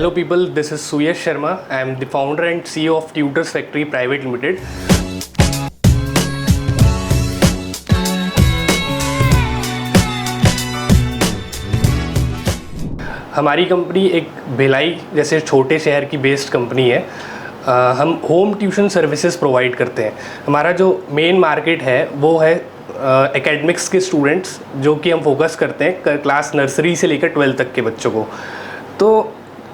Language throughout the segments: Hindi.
Hello people, this is Suyash Sharma. I am the founder and CEO of Tutors Factory Private Limited. हमारी कंपनी एक भिलाई जैसे छोटे शहर की बेस्ड कंपनी है। हम होम ट्यूशन सर्विसेज प्रोवाइड करते हैं। हमारा जो मेन मार्केट है वो है एकेडमिक्स के स्टूडेंट्स, जो कि हम फोकस करते हैं क्लास नर्सरी से लेकर 12 तक के बच्चों को। तो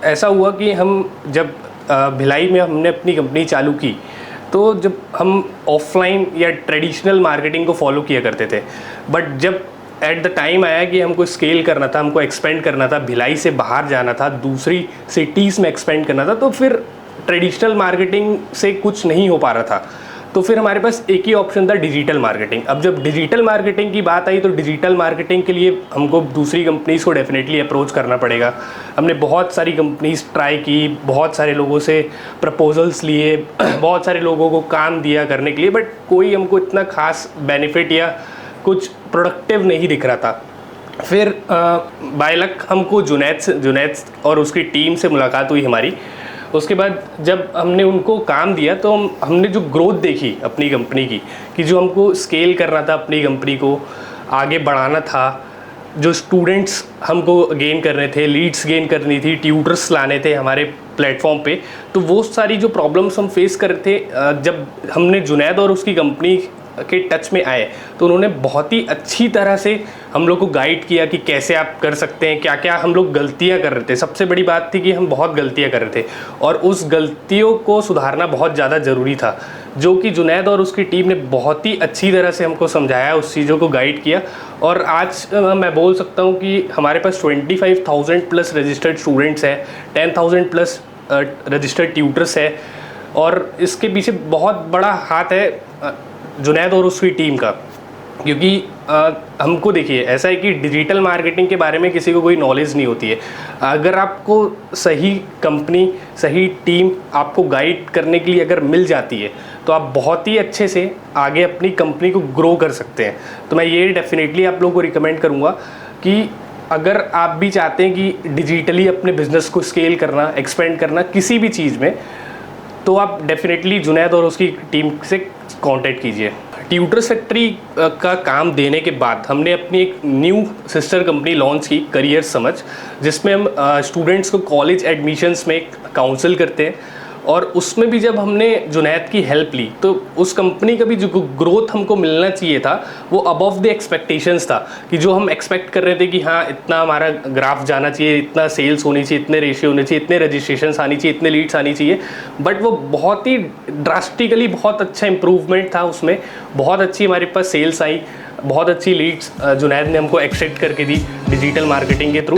ऐसा हुआ कि हम जब भिलाई में हमने अपनी कंपनी चालू की, तो जब हम ऑफलाइन या ट्रेडिशनल मार्केटिंग को फॉलो किया करते थे, बट जब एट द टाइम आया कि हमको स्केल करना था, हमको एक्सपेंड करना था, भिलाई से बाहर जाना था, दूसरी सिटीज़ में एक्सपेंड करना था, तो फिर ट्रेडिशनल मार्केटिंग से कुछ नहीं हो पा रहा था। तो फिर हमारे पास एक ही ऑप्शन था, डिजिटल मार्केटिंग। अब जब डिजिटल मार्केटिंग की बात आई तो डिजिटल मार्केटिंग के लिए हमको दूसरी कंपनीज़ को डेफिनेटली अप्रोच करना पड़ेगा। हमने बहुत सारी कंपनीज़ ट्राई की, बहुत सारे लोगों से प्रपोजल्स लिए, बहुत सारे लोगों को काम दिया करने के लिए, बट कोई हमको इतना खास बेनिफिट या कुछ प्रोडक्टिव नहीं दिख रहा था। फिर बाय लक हमको जुनैद और उसकी टीम से मुलाकात हुई हमारी। उसके बाद जब हमने उनको काम दिया तो हमने जो ग्रोथ देखी अपनी कंपनी की, कि जो हमको स्केल करना था, अपनी कंपनी को आगे बढ़ाना था, जो स्टूडेंट्स हमको गेन करने थे, लीड्स गेन करनी थी, ट्यूटर्स लाने थे हमारे प्लेटफॉर्म पे, तो वो सारी जो प्रॉब्लम्स हम फेस कर रहे थे, जब हमने जुनैद और उसकी कंपनी के टच में आए तो उन्होंने बहुत ही अच्छी तरह से हम लोग को गाइड किया कि कैसे आप कर सकते हैं, क्या क्या हम लोग गलतियां कर रहे थे। सबसे बड़ी बात थी कि हम बहुत गलतियां कर रहे थे और उस गलतियों को सुधारना बहुत ज़्यादा ज़रूरी था, जो कि जुनैद और उसकी टीम ने बहुत ही अच्छी तरह से हमको समझाया, उस चीज़ों को गाइड किया। और आज मैं बोल सकता हूँ कि हमारे पास 25,000 प्लस रजिस्टर्ड स्टूडेंट्स हैं, 10,000 प्लस रजिस्टर्ड ट्यूटर्स है, और इसके पीछे बहुत बड़ा हाथ है जुनैद और उसकी टीम का। क्योंकि हमको देखिए, ऐसा है कि डिजिटल मार्केटिंग के बारे में किसी को कोई नॉलेज नहीं होती है। अगर आपको सही कंपनी, सही टीम आपको गाइड करने के लिए अगर मिल जाती है, तो आप बहुत ही अच्छे से आगे अपनी कंपनी को ग्रो कर सकते हैं। तो मैं ये डेफिनेटली आप लोगों को रिकमेंड करूँगा कि अगर आप भी चाहते हैं कि डिजिटली अपने बिजनेस को स्केल करना, एक्सपेंड करना किसी भी चीज़ में, तो आप डेफिनेटली जुनैद और उसकी टीम से कांटेक्ट कीजिए। ट्यूटर्स फैक्ट्री का काम देने के बाद हमने अपनी एक न्यू सिस्टर कंपनी लॉन्च की, करियर समझ, जिसमें हम स्टूडेंट्स को कॉलेज एडमिशन्स में काउंसिल करते हैं। और उसमें भी जब हमने जुनैद की हेल्प ली, तो उस कंपनी का भी जो ग्रोथ हमको मिलना चाहिए था वो अबव द एक्सपेक्टेशंस था, कि जो हम एक्सपेक्ट कर रहे थे कि हाँ इतना हमारा ग्राफ जाना चाहिए, इतना सेल्स होनी चाहिए, इतने रेशियो होने चाहिए, इतने रजिस्ट्रेशंस आनी चाहिए, इतने लीड्स आनी चाहिए, बट वो बहुत ही ड्रास्टिकली बहुत अच्छा इंप्रूवमेंट था उसमें। बहुत अच्छी हमारे पास सेल्स आई, बहुत अच्छी लीड्स जुनैद ने हमको एक्सट्रैक्ट करके दी डिजिटल मार्केटिंग के थ्रू।